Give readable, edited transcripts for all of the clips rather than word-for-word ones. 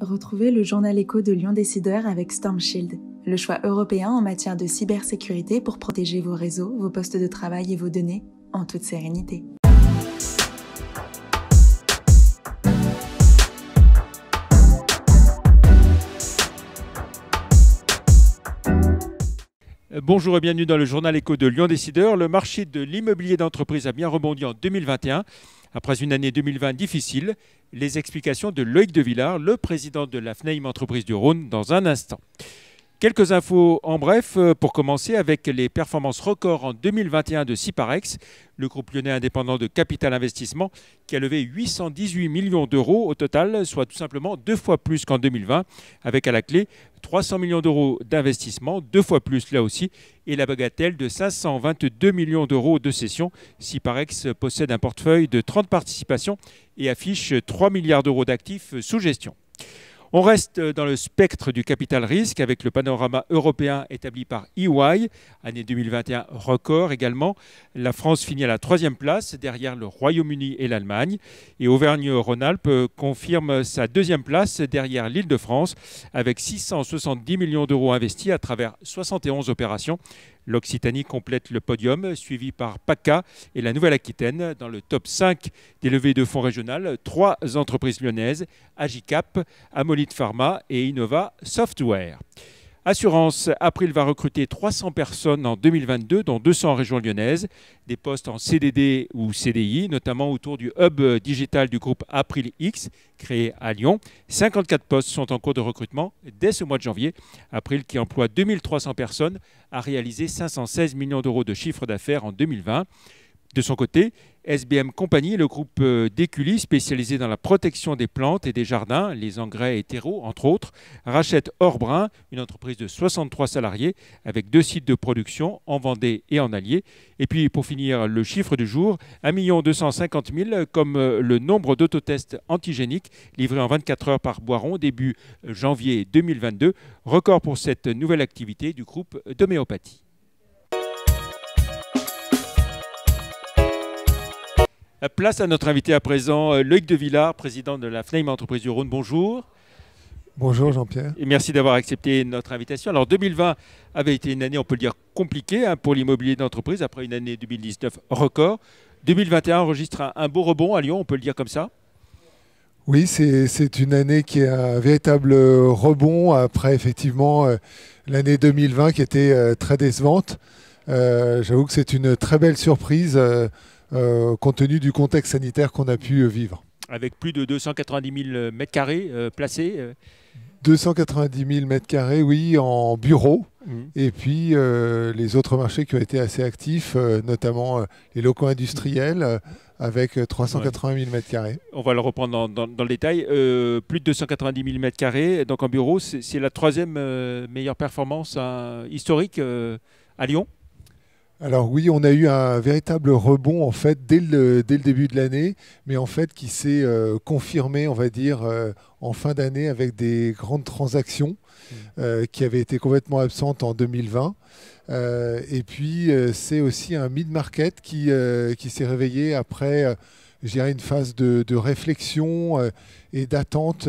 Retrouvez le journal écho de Lyon Décideur avec Storm Shield, le choix européen en matière de cybersécurité pour protéger vos réseaux, vos postes de travail et vos données en toute sérénité. Bonjour et bienvenue dans le journal écho de Lyon Décideur. Le marché de l'immobilier d'entreprise a bien rebondi en 2021. Après une année 2020 difficile, les explications de Loïc Devillard, le président de la FNAIM Entreprise du Rhône, dans un instant. Quelques infos en bref pour commencer avec les performances records en 2021 de Syparex, le groupe lyonnais indépendant de capital investissement qui a levé 818 millions d'euros au total, soit tout simplement 2 fois plus qu'en 2020, avec à la clé 300 millions d'euros d'investissement, 2 fois plus là aussi, et la bagatelle de 522 millions d'euros de cession. Syparex possède un portefeuille de 30 participations et affiche 3 milliards d'euros d'actifs sous gestion. On reste dans le spectre du capital risque avec le panorama européen établi par EY, année 2021 record également. La France finit à la 3e place derrière le Royaume-Uni et l'Allemagne. Et Auvergne-Rhône-Alpes confirme sa 2e place derrière l'Île-de-France avec 670 millions d'euros investis à travers 71 opérations. L'Occitanie complète le podium, suivi par PACA et la Nouvelle-Aquitaine. Dans le top 5 des levées de fonds régionales, 3 entreprises lyonnaises, Agicap, Amolite Pharma et Innova Software. Assurance, April va recruter 300 personnes en 2022, dont 200 en région lyonnaise. Des postes en CDD ou CDI, notamment autour du hub digital du groupe April X, créé à Lyon. 54 postes sont en cours de recrutement dès ce mois de janvier. April, qui emploie 2300 personnes, a réalisé 516 millions d'euros de chiffre d'affaires en 2020. De son côté, SBM Compagnie, le groupe d'Écully spécialisé dans la protection des plantes et des jardins, les engrais et terreaux entre autres, rachète Orbrun, une entreprise de 63 salariés avec 2 sites de production en Vendée et en Allier. Et puis pour finir, le chiffre du jour, 1 250 000 comme le nombre d'autotests antigéniques livrés en 24 heures par Boiron début janvier 2022, record pour cette nouvelle activité du groupe d'homéopathie. Place à notre invité à présent, Loïc Devillard, président de la FNAIM Entreprise du Rhône. Bonjour. Bonjour Jean-Pierre. Et merci d'avoir accepté notre invitation. Alors 2020 avait été une année, on peut le dire, compliquée pour l'immobilier d'entreprise, après une année 2019 record. 2021 enregistre un beau rebond à Lyon, on peut le dire comme ça. Oui, c'est une année qui est un véritable rebond après effectivement l'année 2020 qui était très décevante. J'avoue que c'est une très belle surprise compte tenu du contexte sanitaire qu'on a pu vivre. Avec plus de 290 000 m² placés 290 000 m², oui, en bureaux. Et puis les autres marchés qui ont été assez actifs, notamment les locaux industriels, avec 380 000 m². On va le reprendre dans le détail. Plus de 290 000 m², donc en bureau, c'est la 3e meilleure performance historique à Lyon. Alors oui, on a eu un véritable rebond en fait dès le début de l'année, mais en fait qui s'est confirmé, on va dire, en fin d'année avec des grandes transactions qui avaient été complètement absentes en 2020. Et puis c'est aussi un mid-market qui s'est réveillé après, je dirais, une phase de réflexion et d'attente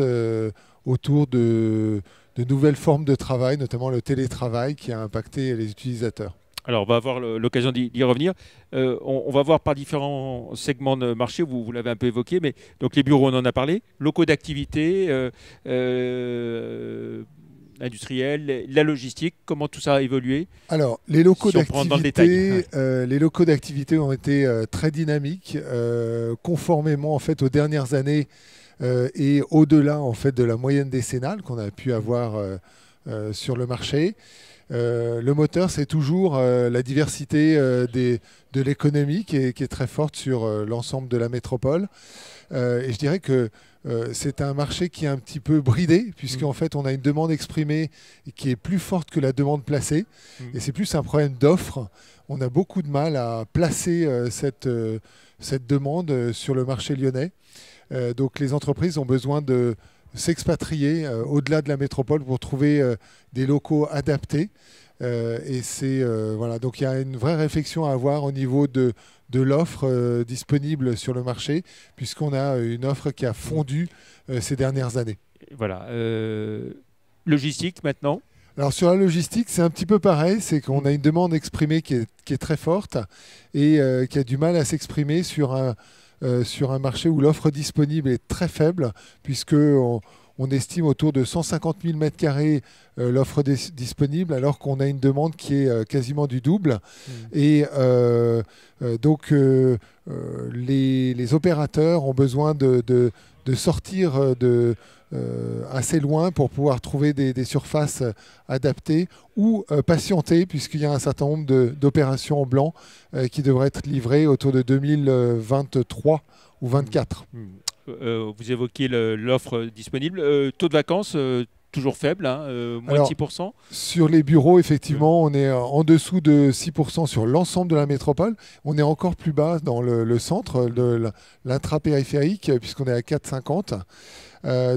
autour de nouvelles formes de travail, notamment le télétravail qui a impacté les utilisateurs. Alors, on va avoir l'occasion d'y revenir. On va voir par différents segments de marché, vous l'avez un peu évoqué, mais donc les bureaux, on en a parlé, locaux d'activité, industriels, la logistique, comment tout ça a évolué? Alors, les locaux d'activité ont été très dynamiques, conformément en fait aux dernières années et au-delà en fait de la moyenne décennale qu'on a pu avoir sur le marché. Le moteur, c'est toujours la diversité de l'économie qui est très forte sur l'ensemble de la métropole. Et je dirais que c'est un marché qui est un petit peu bridé, puisqu'en fait, on a une demande exprimée qui est plus forte que la demande placée. Et c'est plus un problème d'offre. On a beaucoup de mal à placer cette demande sur le marché lyonnais. Donc les entreprises ont besoin de s'expatrier au-delà de la métropole pour trouver des locaux adaptés. Et voilà, donc il y a une vraie réflexion à avoir au niveau de l'offre disponible sur le marché, puisqu'on a une offre qui a fondu ces dernières années. Voilà. Logistique maintenant. Alors sur la logistique, c'est un petit peu pareil, c'est qu'on a une demande exprimée qui est très forte et qui a du mal à s'exprimer sur un marché où l'offre disponible est très faible, puisque on estime autour de 150 000 m² l'offre disponible, alors qu'on a une demande qui est quasiment du double. Et donc les opérateurs ont besoin de sortir assez loin pour pouvoir trouver des surfaces adaptées ou patienter, puisqu'il y a un certain nombre d'opérations en blanc qui devraient être livrées autour de 2023 ou 2024. Vous évoquiez l'offre disponible. Taux de vacances toujours faible, hein, moins de 6%. Sur les bureaux, effectivement, on est en dessous de 6% sur l'ensemble de la métropole. On est encore plus bas dans le centre de l'intra-périphérique, puisqu'on est à 4,50.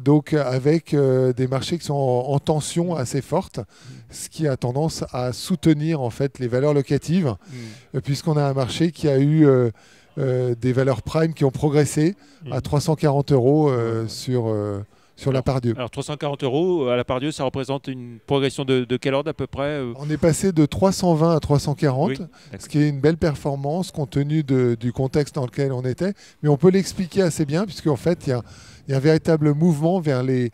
Donc avec des marchés qui sont en tension assez forte, ce qui a tendance à soutenir en fait les valeurs locatives, puisqu'on a un marché qui a eu des valeurs prime qui ont progressé à 340 € sur la Part-Dieu. Alors 340 € à la Part-Dieu, ça représente une progression de quel ordre à peu près On est passé de 320 à 340, oui, ce qui est une belle performance compte tenu du contexte dans lequel on était. Mais on peut l'expliquer assez bien, puisqu'en fait, il y a un véritable mouvement vers les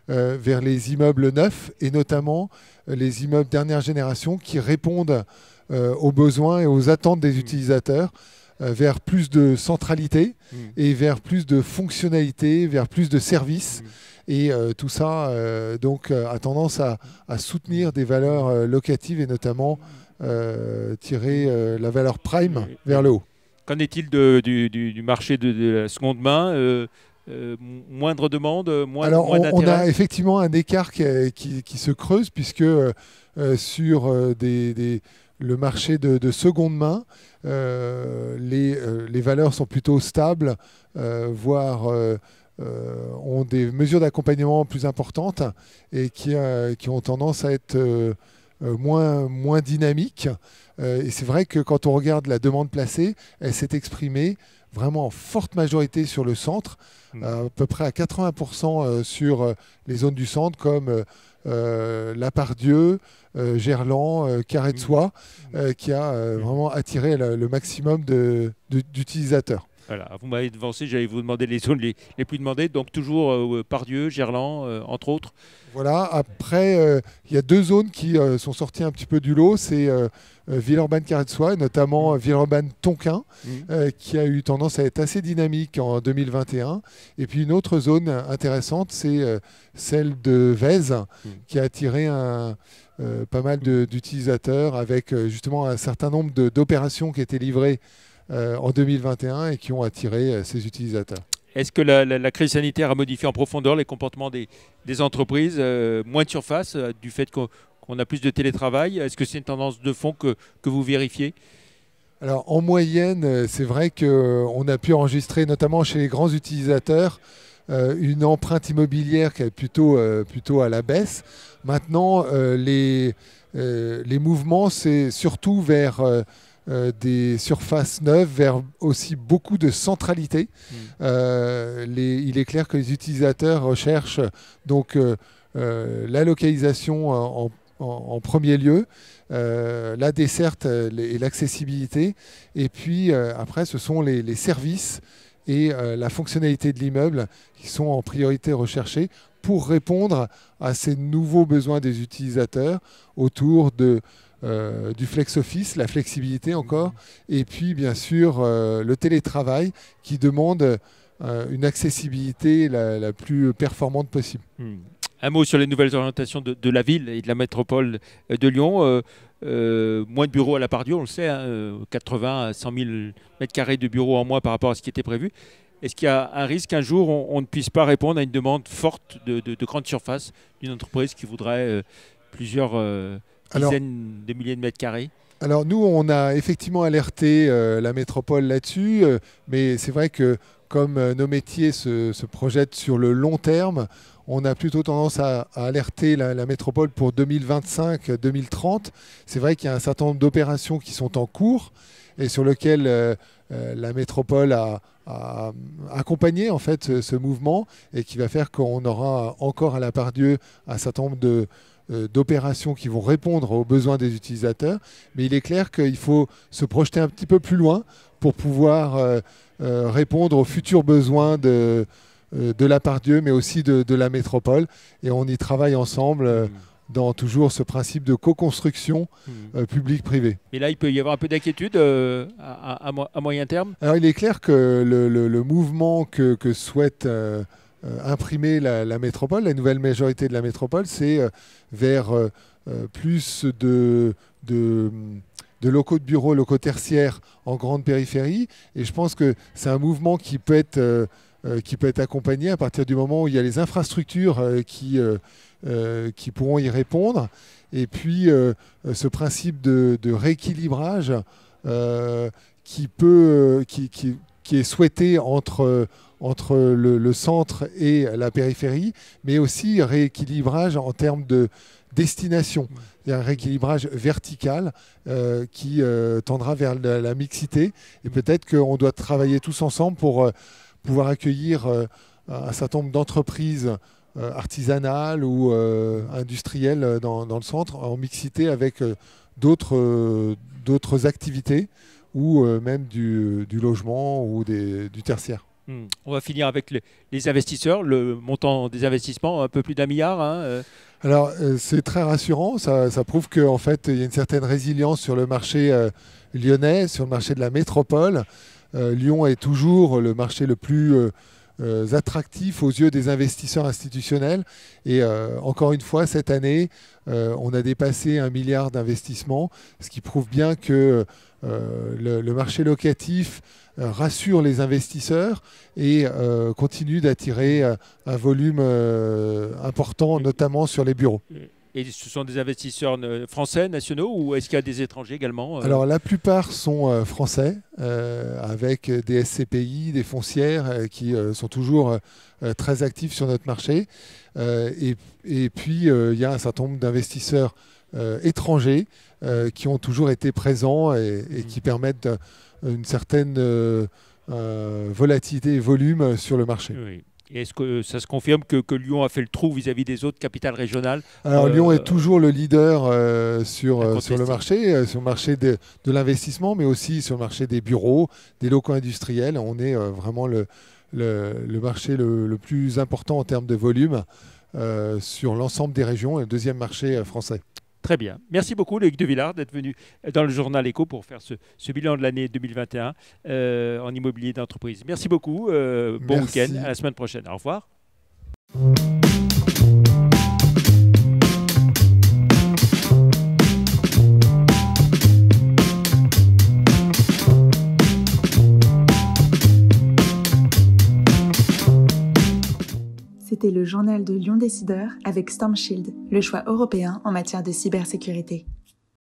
immeubles neufs, et notamment les immeubles dernière génération qui répondent aux besoins et aux attentes des utilisateurs, vers plus de centralité et vers plus de fonctionnalité, vers plus de services. Et tout ça donc, a tendance à soutenir des valeurs locatives et notamment tirer la valeur prime vers le haut. Qu'en est-il du marché de la seconde main moindre demande, moins d'intérêt? On a effectivement un écart qui se creuse, puisque sur le marché de seconde main, les valeurs sont plutôt stables, voire ont des mesures d'accompagnement plus importantes et qui ont tendance à être moins dynamiques. Et c'est vrai que quand on regarde la demande placée, elle s'est exprimée vraiment en forte majorité sur le centre, à peu près à 80% sur les zones du centre comme la Part-Dieu, Gerland, Carré de Soie, qui a vraiment attiré le maximum d'utilisateurs. Voilà, vous m'avez devancé, j'allais vous demander les zones les plus demandées, donc toujours Part-Dieu, Gerland, entre autres. Voilà, après, il y a deux zones qui sont sorties un petit peu du lot, c'est Villeurbanne Carré de Soie, et notamment Villeurbanne Tonquin, qui a eu tendance à être assez dynamique en 2021. Et puis une autre zone intéressante, c'est celle de Vèze, qui a attiré pas mal d'utilisateurs, avec justement un certain nombre d'opérations qui étaient livrées en 2021 et qui ont attiré ces utilisateurs. Est-ce que la crise sanitaire a modifié en profondeur les comportements des entreprises, moins de surface, du fait qu'on a plus de télétravail? Est-ce que c'est une tendance de fond que vous vérifiez? Alors en moyenne, c'est vrai qu'on a pu enregistrer, notamment chez les grands utilisateurs, une empreinte immobilière qui est plutôt à la baisse. Maintenant, les mouvements, c'est surtout vers des surfaces neuves, vers aussi beaucoup de centralité. Il est clair que les utilisateurs recherchent donc la localisation en premier lieu, la desserte et l'accessibilité, et puis après ce sont les services et la fonctionnalité de l'immeuble qui sont en priorité recherchés pour répondre à ces nouveaux besoins des utilisateurs autour du flex office, la flexibilité encore, et puis bien sûr le télétravail qui demande une accessibilité la plus performante possible. Un mot sur les nouvelles orientations de la ville et de la métropole de Lyon. Moins de bureaux à la Part-Dieu, on le sait, 80 à 100 000 m² de bureaux en moins par rapport à ce qui était prévu. Est-ce qu'il y a un risque qu'un jour on ne puisse pas répondre à une demande forte de grande surface d'une entreprise qui voudrait plusieurs dizaines de milliers de mètres carrés? Alors nous, on a effectivement alerté la métropole là-dessus, mais c'est vrai que comme nos métiers se projettent sur le long terme, on a plutôt tendance à alerter la métropole pour 2025-2030. C'est vrai qu'il y a un certain nombre d'opérations qui sont en cours et sur lesquelles la métropole a à accompagner en fait ce mouvement et qui va faire qu'on aura encore à la part Dieu un certain nombre d'opérations qui vont répondre aux besoins des utilisateurs. Mais il est clair qu'il faut se projeter un petit peu plus loin pour pouvoir répondre aux futurs besoins de la part Dieu, mais aussi de la métropole. Et on y travaille ensemble dans toujours ce principe de co-construction public-privé. Et là, il peut y avoir un peu d'inquiétude à moyen terme. Alors, il est clair que le mouvement que souhaite imprimer la métropole, la nouvelle majorité de la métropole, c'est vers plus de locaux de bureaux, locaux tertiaires en grande périphérie. Et je pense que c'est un mouvement qui peut être accompagné à partir du moment où il y a les infrastructures qui pourront y répondre. Et puis, ce principe de rééquilibrage qui est souhaité entre le centre et la périphérie, mais aussi rééquilibrage en termes de destination. Il y a un rééquilibrage vertical qui tendra vers la mixité. Et peut-être qu'on doit travailler tous ensemble pour pouvoir accueillir un certain nombre d'entreprises artisanales ou industrielles dans le centre, en mixité avec d'autres activités ou même du logement ou du tertiaire. On va finir avec les investisseurs, le montant des investissements, un peu plus d'1 milliard. Alors, c'est très rassurant. Ça prouve qu'en fait, il y a une certaine résilience sur le marché lyonnais, sur le marché de la métropole. Lyon est toujours le marché le plus attractif aux yeux des investisseurs institutionnels. Et encore une fois, cette année, on a dépassé 1 milliard d'investissements, ce qui prouve bien que le marché locatif rassure les investisseurs et continue d'attirer un volume important, notamment sur les bureaux. Et ce sont des investisseurs français, nationaux, ou est-ce qu'il y a des étrangers également Alors la plupart sont français, avec des SCPI, des foncières qui sont toujours très actifs sur notre marché. Et puis il y a un certain nombre d'investisseurs étrangers qui ont toujours été présents et qui permettent une certaine volatilité et volume sur le marché. Oui. Et est-ce que ça se confirme que Lyon a fait le trou vis-à-vis des autres capitales régionales? Alors Lyon est toujours le leader sur le marché de l'investissement, mais aussi sur le marché des bureaux, des locaux industriels. On est vraiment le marché le plus important en termes de volume sur l'ensemble des régions et le deuxième marché français. Très bien. Merci beaucoup, Loïc de Villard, d'être venu dans le journal Écho pour faire ce bilan de l'année 2021 en immobilier d'entreprise. Merci beaucoup. Bon week-end. À la semaine prochaine. Au revoir. C'était le journal de Lyon Décideur avec Storm Shield, le choix européen en matière de cybersécurité.